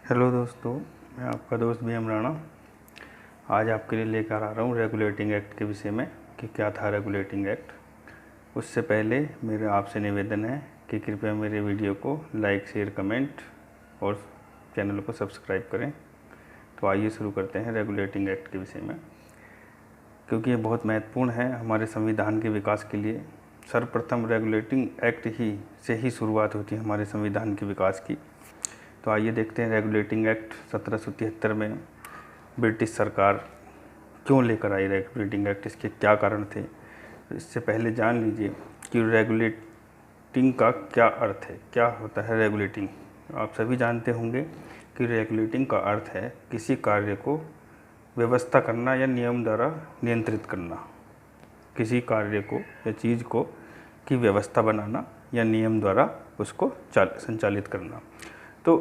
Hello दोस्तों, मैं आपका दोस्त BM राणा। आज आपके लिए लेकर आ रहा हूँ रेगुलेटिंग एक्ट के विषय में कि क्या था रेगुलेटिंग एक्ट। उससे पहले मेरा आपसे निवेदन है कि कृपया मेरे वीडियो को लाइक, शेयर, कमेंट और चैनल को सब्सक्राइब करें। तो आइए शुरू करते हैं रेगुलेटिंग एक्ट के विषय में, क्योंकि ये बहुत महत्वपूर्ण है हमारे संविधान के विकास के लिए। सर्वप्रथम रेगुलेटिंग एक्ट से ही शुरुआत होती है हमारे संविधान के विकास की। तो आइए देखते हैं रेगुलेटिंग एक्ट 1773 में ब्रिटिश सरकार क्यों लेकर आई रेगुलेटिंग एक्ट, इसके क्या कारण थे। तो इससे पहले जान लीजिए कि रेगुलेटिंग का क्या अर्थ है, क्या होता है रेगुलेटिंग। आप सभी जानते होंगे कि रेगुलेटिंग का अर्थ है किसी कार्य को व्यवस्था करना या नियम द्वारा नियंत्रित करना। किसी कार्य को या चीज़ को की व्यवस्था बनाना या नियम द्वारा उसको संचालित करना। तो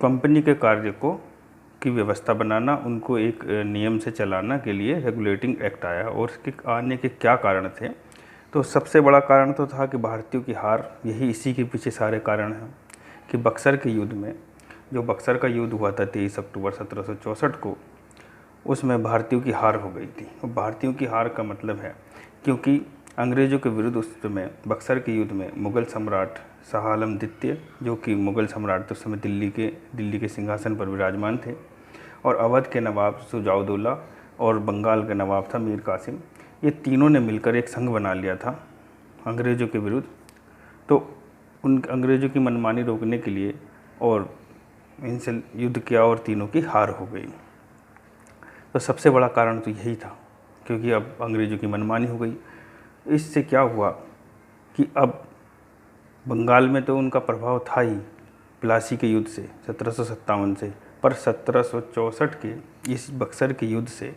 कंपनी के कार्य की व्यवस्था बनाना, उनको एक नियम से चलाना के लिए रेगुलेटिंग एक्ट आया। और इसके आने के क्या कारण थे, तो सबसे बड़ा कारण तो था कि भारतीयों की हार। इसी के पीछे सारे कारण हैं कि बक्सर के युद्ध में, जो बक्सर का युद्ध हुआ था 23 अक्टूबर 1764 को, उसमें भारतीयों की हार हो गई थी। और भारतीयों की हार का मतलब है क्योंकि अंग्रेज़ों के विरुद्ध उस समय बक्सर के युद्ध में मुग़ल सम्राट शाह आलम द्वितीय, जो कि मुग़ल सम्राट तो उस समय दिल्ली के सिंहासन पर विराजमान थे, और अवध के नवाब शुजाउद्दौला और बंगाल के नवाब था मीर कासिम, ये तीनों ने मिलकर एक संघ बना लिया था अंग्रेज़ों के विरुद्ध। तो उन अंग्रेज़ों की मनमानी रोकने के लिए और इनसे युद्ध किया और तीनों की हार हो गई। तो सबसे बड़ा कारण तो यही था, क्योंकि अब अंग्रेज़ों की मनमानी हो गई। इससे क्या हुआ कि अब बंगाल में तो उनका प्रभाव था ही प्लासी के युद्ध से 1757 से, पर 1764 के इस बक्सर के युद्ध से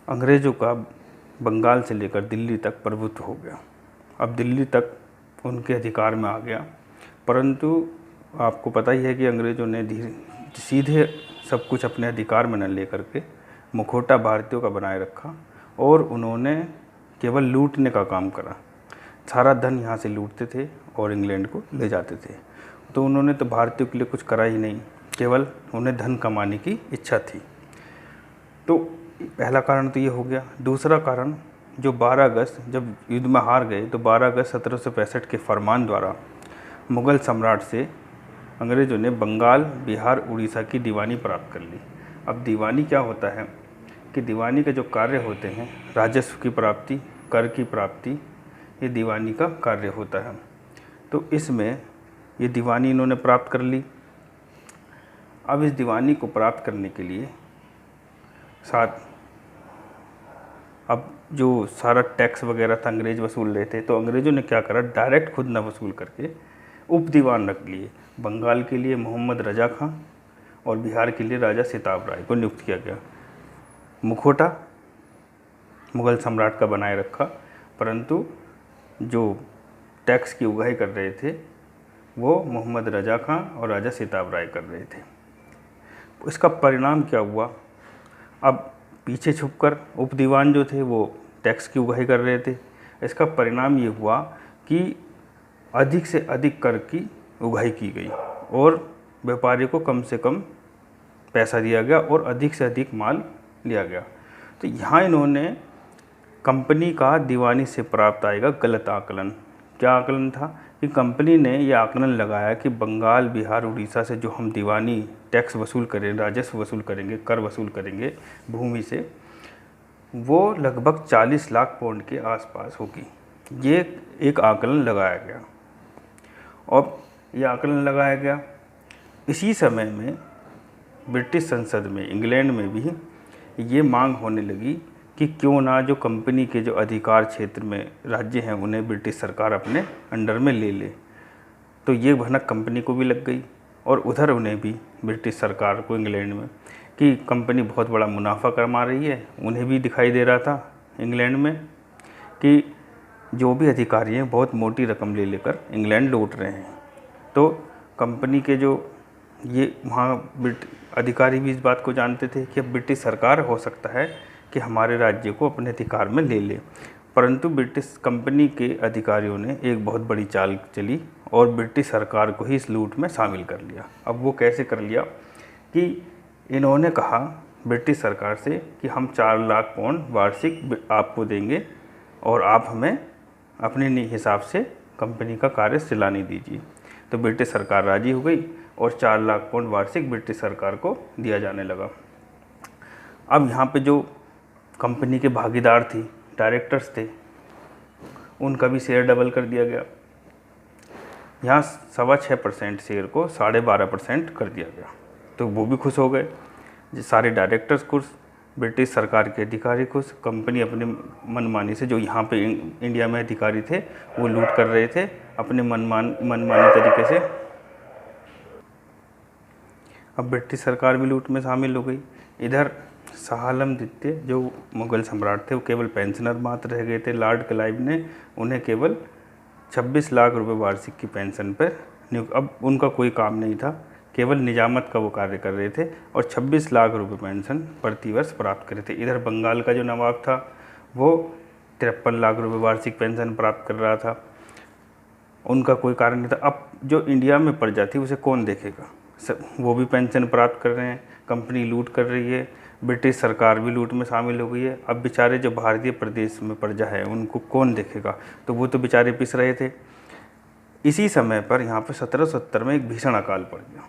अंग्रेज़ों का बंगाल से लेकर दिल्ली तक प्रभुत्व हो गया। अब दिल्ली तक उनके अधिकार में आ गया। परंतु आपको पता ही है कि अंग्रेज़ों ने सीधे सब कुछ अपने अधिकार में न लेकर के मुखौटा भारतीयों का बनाए रखा, और उन्होंने केवल लूटने का काम करा। सारा धन यहाँ से लूटते थे और इंग्लैंड को ले जाते थे। तो उन्होंने तो भारतीयों के लिए कुछ करा ही नहीं, केवल उन्हें धन कमाने की इच्छा थी। तो पहला कारण तो ये हो गया। दूसरा कारण, जो 12 अगस्त जब युद्ध में हार गए, तो 12 अगस्त 1765 के फरमान द्वारा मुग़ल सम्राट से अंग्रेज़ों ने बंगाल, बिहार, उड़ीसा की दीवानी प्राप्त कर ली। अब दीवानी क्या होता है कि दीवानी के जो कार्य होते हैं, राजस्व की प्राप्ति, कर की प्राप्ति, ये दीवानी का कार्य होता है। तो इसमें ये दीवानी इन्होंने प्राप्त कर ली। अब इस दीवानी को प्राप्त करने के लिए अब जो सारा टैक्स वगैरह था अंग्रेज़ वसूल रहे थे, तो अंग्रेज़ों ने क्या करा, डायरेक्ट खुद न वसूल करके उप दीवान रख लिए। बंगाल के लिए मोहम्मद रजा खां और बिहार के लिए राजा सिताब राय को नियुक्त किया गया। मुखौटा मुग़ल सम्राट का बनाए रखा, परंतु जो टैक्स की उगाही कर रहे थे वो मोहम्मद रजा खां और राजा सिताब राय कर रहे थे। इसका परिणाम क्या हुआ, अब पीछे छुपकर उप दीवान जो थे वो टैक्स की उगाही कर रहे थे। इसका परिणाम ये हुआ कि अधिक से अधिक कर की उगाही की गई और व्यापारी को कम से कम पैसा दिया गया और अधिक से अधिक माल लिया गया। तो यहाँ इन्होंने कंपनी का दीवानी से प्राप्त आएगा गलत आकलन। क्या आकलन था कि कंपनी ने यह आकलन लगाया कि बंगाल, बिहार, उड़ीसा से जो हम दीवानी टैक्स वसूल करें, राजस्व वसूल करेंगे, कर वसूल करेंगे भूमि से, वो लगभग 40 लाख पाउंड के आसपास होगी। ये एक आकलन लगाया गया और यह आकलन लगाया गया। इसी समय में ब्रिटिश संसद में, इंग्लैंड में भी ये मांग होने लगी कि क्यों ना जो कंपनी के जो अधिकार क्षेत्र में राज्य हैं उन्हें ब्रिटिश सरकार अपने अंडर में ले ले। तो ये भनक कंपनी को भी लग गई और उधर उन्हें भी, ब्रिटिश सरकार को इंग्लैंड में, कि कंपनी बहुत बड़ा मुनाफा कमा रही है। उन्हें भी दिखाई दे रहा था इंग्लैंड में कि जो भी अधिकारी हैं बहुत मोटी रकम ले लेकर इंग्लैंड लौट रहे हैं। तो कंपनी के जो ये वहाँ अधिकारी भी इस बात को जानते थे कि अब ब्रिटिश सरकार हो सकता है कि हमारे राज्य को अपने अधिकार में ले ले। परंतु ब्रिटिश कंपनी के अधिकारियों ने एक बहुत बड़ी चाल चली और ब्रिटिश सरकार को ही इस लूट में शामिल कर लिया। अब वो कैसे कर लिया कि इन्होंने कहा ब्रिटिश सरकार से कि हम 4 लाख पाउंड वार्षिक आपको देंगे और आप हमें अपने हिसाब से कंपनी का कार्य चलाने दीजिए। तो ब्रिटिश सरकार राजी हो गई और 4 लाख पाउंड वार्षिक ब्रिटिश सरकार को दिया जाने लगा। अब यहाँ पे जो कंपनी के भागीदार थे, डायरेक्टर्स थे, उनका भी शेयर डबल कर दिया गया। यहाँ 6.25% शेयर को 12.5% कर दिया गया। तो वो भी खुश हो गए, सारे डायरेक्टर्स खुश, ब्रिटिश सरकार के अधिकारी खुश, कंपनी अपने मनमानी से, जो यहाँ पे इंडिया में अधिकारी थे वो लूट कर रहे थे अपने मनमानी तरीके से। अब ब्रिटिश सरकार भी लूट में शामिल हो गई। इधर शाह आलम द्वितीय जो मुग़ल सम्राट थे वो केवल पेंशनर मात्र रह गए थे। लॉर्ड क्लाइव ने उन्हें केवल 26 लाख रुपए वार्षिक की पेंशन पर नियुक्त, अब उनका कोई काम नहीं था, केवल निजामत का वो कार्य कर रहे थे और 26 लाख रुपए पेंशन प्रति वर्ष प्राप्त कर रहे थे। इधर बंगाल का जो नवाब था वो 53 लाख रुपए वार्षिक पेंशन प्राप्त कर रहा था, उनका कोई कारण नहीं था। अब जो इंडिया में प्रजा थी उसे कौन देखेगा, वो भी पेंशन प्राप्त कर रहे हैं, कंपनी लूट कर रही है, ब्रिटिश सरकार भी लूट में शामिल हो गई है। अब बेचारे जो भारतीय प्रदेश में प्रजा है उनको कौन देखेगा, तो वो तो बेचारे पिस रहे थे। इसी समय पर यहाँ पर 1770 में एक भीषण अकाल पड़ गया।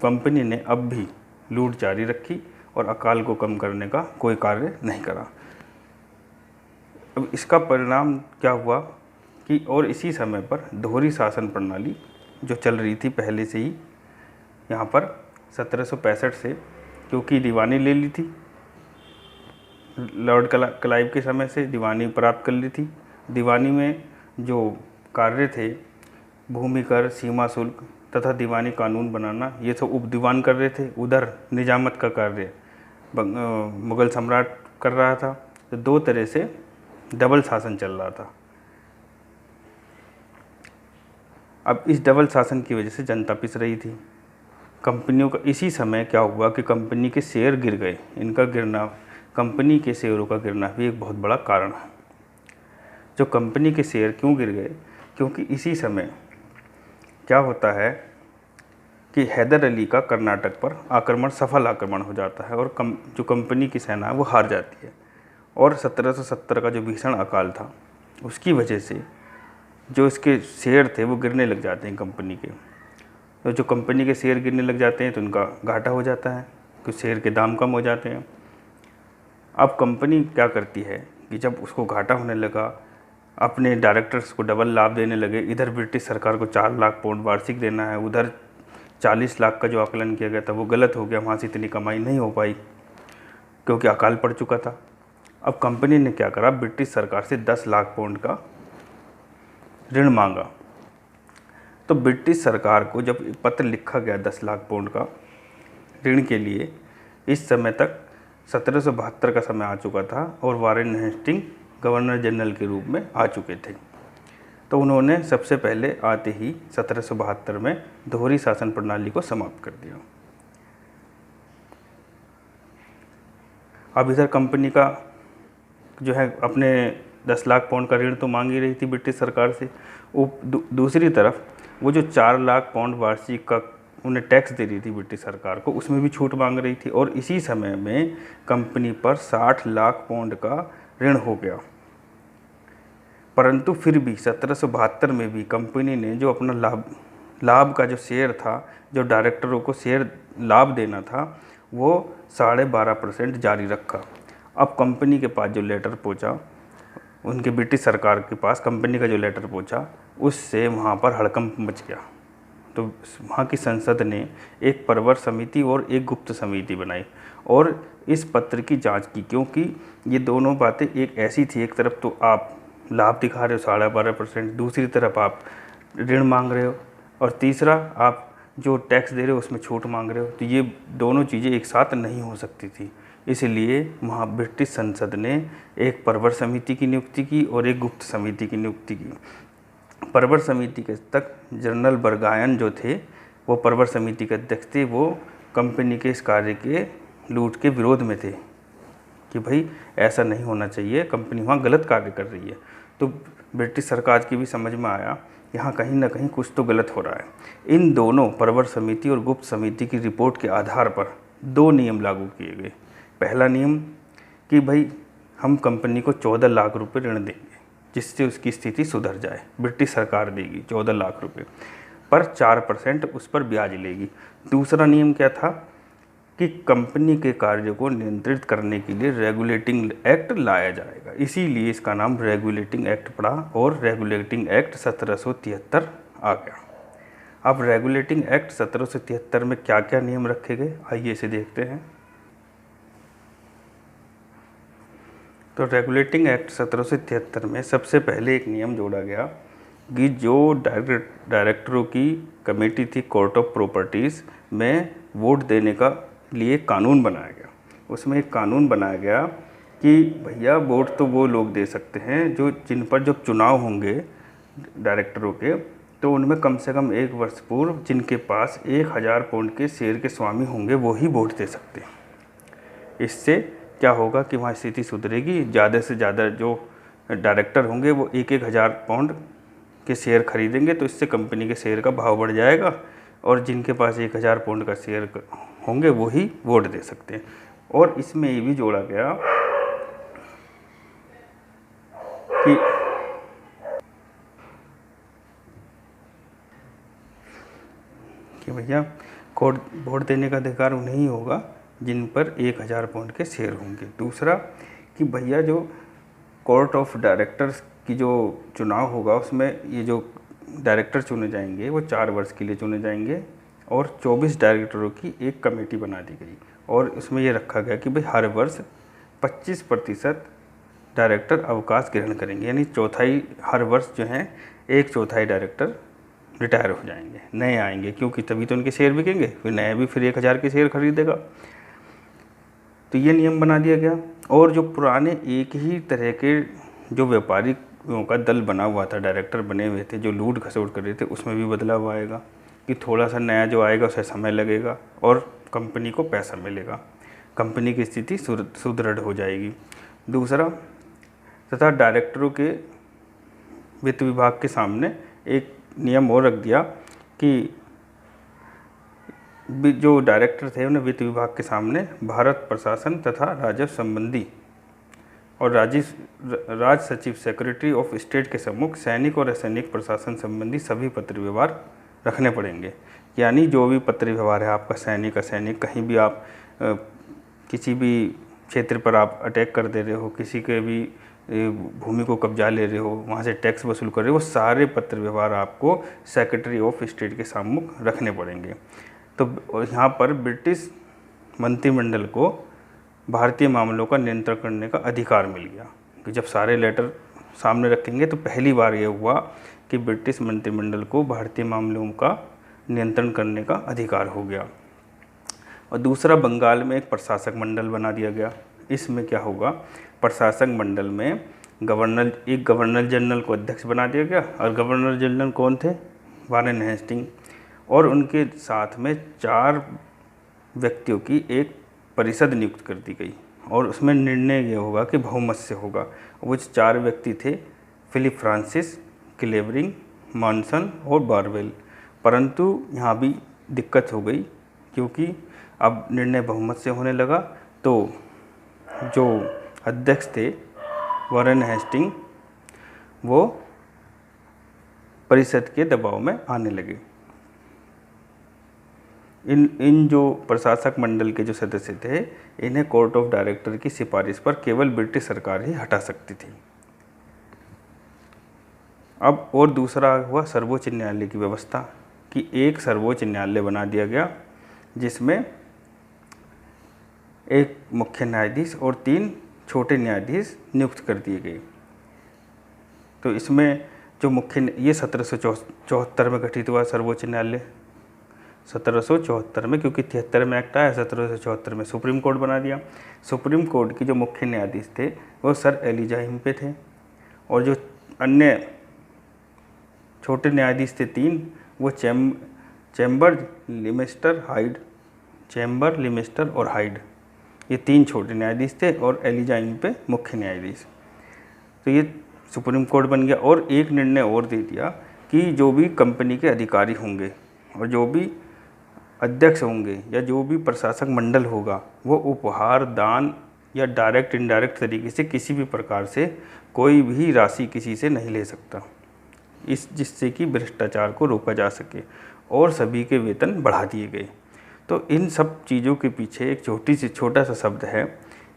कंपनी ने अब भी लूट जारी रखी और अकाल को कम करने का कोई कार्य नहीं करा। अब इसका परिणाम क्या हुआ कि और इसी समय पर दोहरी शासन प्रणाली जो चल रही थी पहले से ही यहाँ पर 1765 से, क्योंकि दीवानी ले ली थी, लॉर्ड क्लाइव के समय से दीवानी प्राप्त कर ली थी। दीवानी में जो कार्य थे, भूमि कर, सीमा शुल्क तथा दीवानी कानून बनाना, ये सब उपदीवान कर रहे थे। उधर निजामत का कार्य मुग़ल सम्राट कर रहा था। तो दो तरह से डबल शासन चल रहा था। अब इस डबल शासन की वजह से जनता पिस रही थी। कंपनियों का इसी समय क्या हुआ कि कंपनी के शेयर गिर गए। इनका गिरना, कंपनी के शेयरों का गिरना भी एक बहुत बड़ा कारण है। जो कंपनी के शेयर क्यों गिर गए, क्योंकि इसी समय क्या होता है कि हैदर अली का कर्नाटक पर आक्रमण सफल आक्रमण हो जाता है और जो कंपनी की सेना है वो हार जाती है। और 1770 का जो भीषण अकाल था उसकी वजह से जो इसके शेयर थे वो गिरने लग जाते हैं कंपनी के। तो जो कंपनी के शेयर गिरने लग जाते हैं तो उनका घाटा हो जाता है, कुछ शेयर के दाम कम हो जाते हैं। अब कंपनी क्या करती है कि जब उसको घाटा होने लगा, अपने डायरेक्टर्स को डबल लाभ देने लगे। इधर ब्रिटिश सरकार को 4 लाख पाउंड वार्षिक देना है, उधर 40 लाख का जो आकलन किया गया था वो गलत हो गया, वहाँ से इतनी कमाई नहीं हो पाई क्योंकि अकाल पड़ चुका था। अब कंपनी ने क्या करा, ब्रिटिश सरकार से 10 लाख पाउंड का ऋण मांगा। तो ब्रिटिश सरकार को जब पत्र लिखा गया 10 लाख पाउंड का ऋण के लिए, इस समय तक 1772 का समय आ चुका था और वारेन हेस्टिंग गवर्नर जनरल के रूप में आ चुके थे। तो उन्होंने सबसे पहले आते ही 1772 में दोहरी शासन प्रणाली को समाप्त कर दिया। अब इधर कंपनी का जो है अपने 10 लाख पाउंड का ऋण तो मांग ही रही थी ब्रिटिश सरकार से, दूसरी तरफ वो जो 4 लाख पाउंड वार्षिक का उन्हें टैक्स दे रही थी ब्रिटिश सरकार को, उसमें भी छूट मांग रही थी। और इसी समय में कंपनी पर 60 लाख पाउंड का ऋण हो गया। परंतु फिर भी 1772 में भी कंपनी ने जो अपना लाभ का जो शेयर था, जो डायरेक्टरों को शेयर लाभ देना था, वो 12.5% जारी रखा। अब कंपनी के पास जो लेटर पहुंचा, उनके ब्रिटिश सरकार के पास कंपनी का जो लेटर पहुंचा, उससे वहाँ पर हड़कंप मच गया। तो वहाँ की संसद ने एक परवर समिति और एक गुप्त समिति बनाई और इस पत्र की जांच की, क्योंकि ये दोनों बातें एक ऐसी थी, एक तरफ तो आप लाभ दिखा रहे हो 12.5%, दूसरी तरफ आप ऋण मांग रहे हो और तीसरा आप जो टैक्स दे रहे हो उसमें छूट मांग रहे हो। तो ये दोनों चीज़ें एक साथ नहीं हो सकती थी। इसलिए वहाँ ब्रिटिश संसद ने एक परवर समिति की नियुक्ति की और एक गुप्त समिति की नियुक्ति की। परवर समिति के तक जनरल बर्गायन जो थे वो परवर समिति के अध्यक्ष थे। वो कंपनी के इस कार्य के लूट के विरोध में थे कि भाई ऐसा नहीं होना चाहिए, कंपनी वहाँ गलत कार्य कर रही है। तो ब्रिटिश सरकार की भी समझ में आया यहाँ कहीं ना कहीं कुछ तो गलत हो रहा है। इन दोनों प्रवर समिति और गुप्त समिति की रिपोर्ट के आधार पर 2 नियम लागू किए गए। पहला नियम कि भाई हम कंपनी को 14 लाख रुपए ऋण देंगे जिससे उसकी स्थिति सुधर जाए। ब्रिटिश सरकार देगी 14 लाख रुपए पर 4% उस पर ब्याज लेगी। दूसरा नियम क्या था कि कंपनी के कार्य को नियंत्रित करने के लिए रेगुलेटिंग एक्ट लाया जाएगा, इसीलिए इसका नाम रेगुलेटिंग एक्ट पड़ा और रेगुलेटिंग एक्ट 1773 आ गया। अब रेगुलेटिंग एक्ट 1773 में क्या क्या नियम रखे गए, आइए इसे देखते हैं। तो रेगुलेटिंग एक्ट 1773 में सबसे पहले एक नियम जोड़ा गया कि जो डायरेक्टरों की कमेटी थी कोर्ट ऑफ प्रॉपर्टीज़ में वोट देने का लिए कानून बनाया गया। उसमें एक कानून बनाया गया कि भैया वोट तो वो लोग दे सकते हैं जिन पर जब चुनाव होंगे डायरेक्टरों के, तो उनमें कम से कम 1 वर्ष पूर्व जिनके पास 1000 पाउंड के शेयर के स्वामी होंगे वो ही वोट दे सकते हैं। इससे क्या होगा कि वहाँ स्थिति सुधरेगी, ज़्यादा से ज़्यादा जो डायरेक्टर होंगे वो 1-1000 पाउंड के शेयर खरीदेंगे, तो इससे कंपनी के शेयर का भाव बढ़ जाएगा और जिनके पास 1000 पाउंड का शेयर होंगे वो ही वोट दे सकते हैं। और इसमें ये भी जोड़ा गया कि भैया वोट देने का अधिकार उन्हें ही होगा जिन पर 1000 पाउंड के शेयर होंगे। दूसरा कि भैया जो कोर्ट ऑफ डायरेक्टर्स की जो चुनाव होगा उसमें ये जो डायरेक्टर चुने जाएंगे वो 4 वर्ष के लिए चुने जाएंगे और 24 डायरेक्टरों की एक कमेटी बना दी गई और इसमें ये रखा गया कि भाई हर वर्ष 25% डायरेक्टर अवकाश ग्रहण करेंगे, यानी चौथाई हर वर्ष जो है 1/4 डायरेक्टर रिटायर हो जाएंगे, नए आएंगे, क्योंकि तभी तो उनके शेयर बिकेंगे, फिर नए भी फिर 1000 के शेयर खरीदेगा। तो ये नियम बना दिया गया। और जो पुराने एक ही तरह के जो व्यापारियों का दल बना हुआ था, डायरेक्टर बने हुए थे जो लूट खसोट कर रहे थे, उसमें भी बदलाव आएगा कि थोड़ा सा नया जो आएगा उसे समय लगेगा और कंपनी को पैसा मिलेगा, कंपनी की स्थिति सुदृढ़ हो जाएगी। दूसरा, तथा डायरेक्टरों के वित्त विभाग के सामने एक नियम और रख दिया कि जो डायरेक्टर थे उन्हें वित्त विभाग के सामने भारत प्रशासन तथा राजस्व संबंधी और राज सचिव सेक्रेटरी ऑफ स्टेट के सम्मुख सैनिक और असैनिक प्रशासन संबंधी सभी पत्र व्यवहार रखने पड़ेंगे। यानी जो भी पत्र व्यवहार है आपका, सैनिक असैनिक, कहीं भी आप किसी भी क्षेत्र पर आप अटैक कर दे रहे हो, किसी के भी भूमि को कब्जा ले रहे हो, वहाँ से टैक्स वसूल कर रहे हो, वो सारे पत्र व्यवहार आपको सेक्रेटरी ऑफ स्टेट के सम्मुख रखने पड़ेंगे। तो यहाँ पर ब्रिटिश मंत्रिमंडल को भारतीय मामलों का नियंत्रण करने का अधिकार मिल गया कि जब सारे लेटर सामने रखेंगे तो पहली बार ये हुआ कि ब्रिटिश मंत्रिमंडल को भारतीय मामलों का नियंत्रण करने का अधिकार हो गया। और दूसरा, बंगाल में एक प्रशासक मंडल बना दिया गया। इसमें क्या होगा, प्रशासक मंडल में एक गवर्नर जनरल को अध्यक्ष बना दिया गया और गवर्नर जनरल कौन थे, वारेन हेस्टिंग, और उनके साथ में 4 व्यक्तियों की एक परिषद नियुक्त कर दी गई और उसमें निर्णय ये होगा कि बहुमत से होगा। वो 4 व्यक्ति थे, फिलिप फ्रांसिस, क्लेवरिंग, मॉनसन और बारवेल। परंतु यहाँ भी दिक्कत हो गई क्योंकि अब निर्णय बहुमत से होने लगा, तो जो अध्यक्ष थे वारेन हेस्टिंग वो परिषद के दबाव में आने लगे। इन जो प्रशासक मंडल के जो सदस्य थे, इन्हें कोर्ट ऑफ डायरेक्टर की सिफारिश पर केवल ब्रिटिश सरकार ही हटा सकती थी। अब और दूसरा हुआ सर्वोच्च न्यायालय की व्यवस्था कि एक सर्वोच्च न्यायालय बना दिया गया जिसमें एक मुख्य न्यायाधीश और 3 छोटे न्यायाधीश नियुक्त कर दिए गए। तो इसमें जो मुख्य, ये 1774 में गठित हुआ सर्वोच्च न्यायालय, 1774 में, क्योंकि 73 में एक्ट आया, 1774 में सुप्रीम कोर्ट बना दिया। सुप्रीम कोर्ट की जो मुख्य न्यायाधीश थे वो सर एलिजा हिम्पे थे और जो अन्य छोटे न्यायाधीश थे 3, वो चैम्बर, लिमिस्टर और हाइड, ये 3 छोटे न्यायाधीश थे और एलिजा हिम्पे मुख्य न्यायाधीश। तो ये सुप्रीम कोर्ट बन गया। और एक निर्णय और दे दिया कि जो भी कंपनी के अधिकारी होंगे और जो भी अध्यक्ष होंगे या जो भी प्रशासक मंडल होगा वो उपहार, दान या डायरेक्ट इनडायरेक्ट तरीके से किसी भी प्रकार से कोई भी राशि किसी से नहीं ले सकता, जिससे कि भ्रष्टाचार को रोका जा सके और सभी के वेतन बढ़ा दिए गए। तो इन सब चीज़ों के पीछे एक छोटा सा शब्द है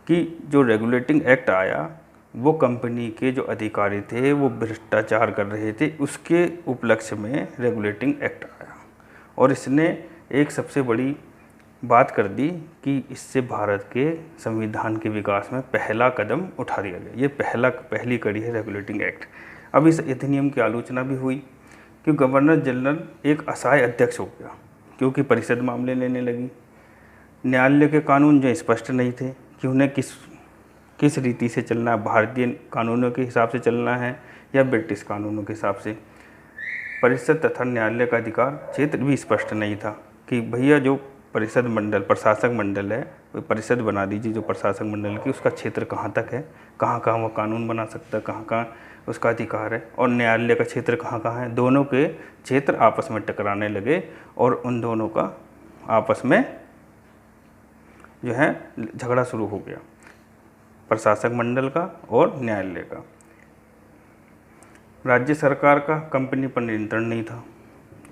कि जो रेगुलेटिंग एक्ट आया वो कंपनी के जो अधिकारी थे वो भ्रष्टाचार कर रहे थे, उसके उपलक्ष्य में रेगुलेटिंग एक्ट आया और इसने एक सबसे बड़ी बात कर दी कि इससे भारत के संविधान के विकास में पहला कदम उठा दिया गया। ये पहली कड़ी है रेगुलेटिंग एक्ट। अब इस अधिनियम की आलोचना भी हुई कि गवर्नर जनरल एक असहाय अध्यक्ष हो गया क्योंकि परिषद मामले लेने लगी। न्यायालय के कानून जो स्पष्ट नहीं थे कि उन्हें किस रीति से चलना है, भारतीय कानूनों के हिसाब से चलना है या ब्रिटिश कानूनों के हिसाब से। परिषद तथा न्यायालय का अधिकार क्षेत्र भी स्पष्ट नहीं था कि भैया जो परिषद मंडल, प्रशासक मंडल है, वो परिषद बना दीजिए जो प्रशासक मंडल की, उसका क्षेत्र कहाँ तक है, कहाँ कहाँ वो कानून बना सकता है, कहाँ कहाँ उसका अधिकार है, और न्यायालय का क्षेत्र कहाँ कहाँ है। दोनों के क्षेत्र आपस में टकराने लगे और उन दोनों का आपस में जो है झगड़ा शुरू हो गया, प्रशासक मंडल का और न्यायालय का। राज्य सरकार का कंपनी पर नियंत्रण नहीं था।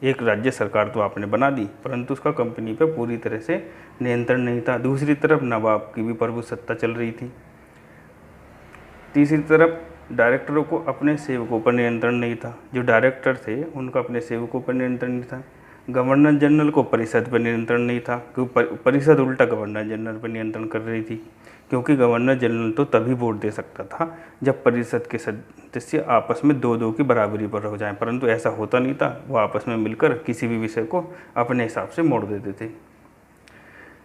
एक राज्य सरकार तो आपने बना दी परंतु उसका कंपनी पर पूरी तरह से नियंत्रण नहीं था। दूसरी तरफ नवाब की भी प्रभुसत्ता चल रही थी। तीसरी तरफ डायरेक्टरों को अपने सेवकों पर नियंत्रण नहीं था। जो डायरेक्टर थे उनका अपने सेवकों पर नियंत्रण नहीं था। गवर्नर जनरल को परिषद पर नियंत्रण नहीं था क्योंकि परिषद उल्टा गवर्नर जनरल पर नियंत्रण कर रही थी, क्योंकि गवर्नर जनरल तो तभी वोट दे सकता था जब परिषद के सदस्य आपस में 2-2 की बराबरी पर हो जाएं, परंतु ऐसा होता नहीं था। वो आपस में मिलकर किसी भी विषय को अपने हिसाब से मोड़ देते थे।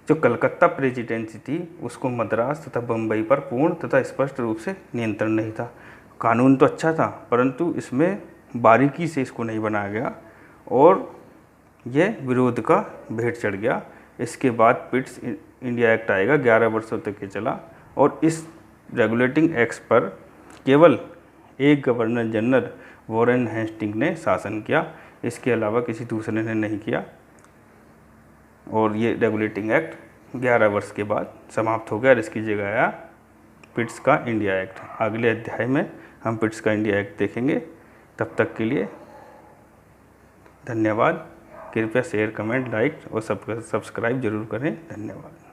जो कलकत्ता प्रेसिडेंसी थी उसको मद्रास तथा बम्बई पर पूर्ण तथा स्पष्ट रूप से नियंत्रण नहीं था। कानून तो अच्छा था परंतु इसमें बारीकी से इसको नहीं बनाया गया और यह विरोध का भेंट चढ़ गया। इसके बाद पिट्स इंडिया एक्ट आएगा, 11 वर्षों तक ये चला और इस रेगुलेटिंग एक्ट पर केवल एक गवर्नर जनरल वॉरेन हेस्टिंग ने शासन किया, इसके अलावा किसी दूसरे ने नहीं किया और ये रेगुलेटिंग एक्ट 11 वर्ष के बाद समाप्त हो गया और इसकी जगह आया पिट्स का इंडिया एक्ट। अगले अध्याय में हम पिट्स का इंडिया एक्ट देखेंगे। तब तक के लिए धन्यवाद। कृपया शेयर, कमेंट, लाइक और सब्सक्राइब जरूर करें। धन्यवाद।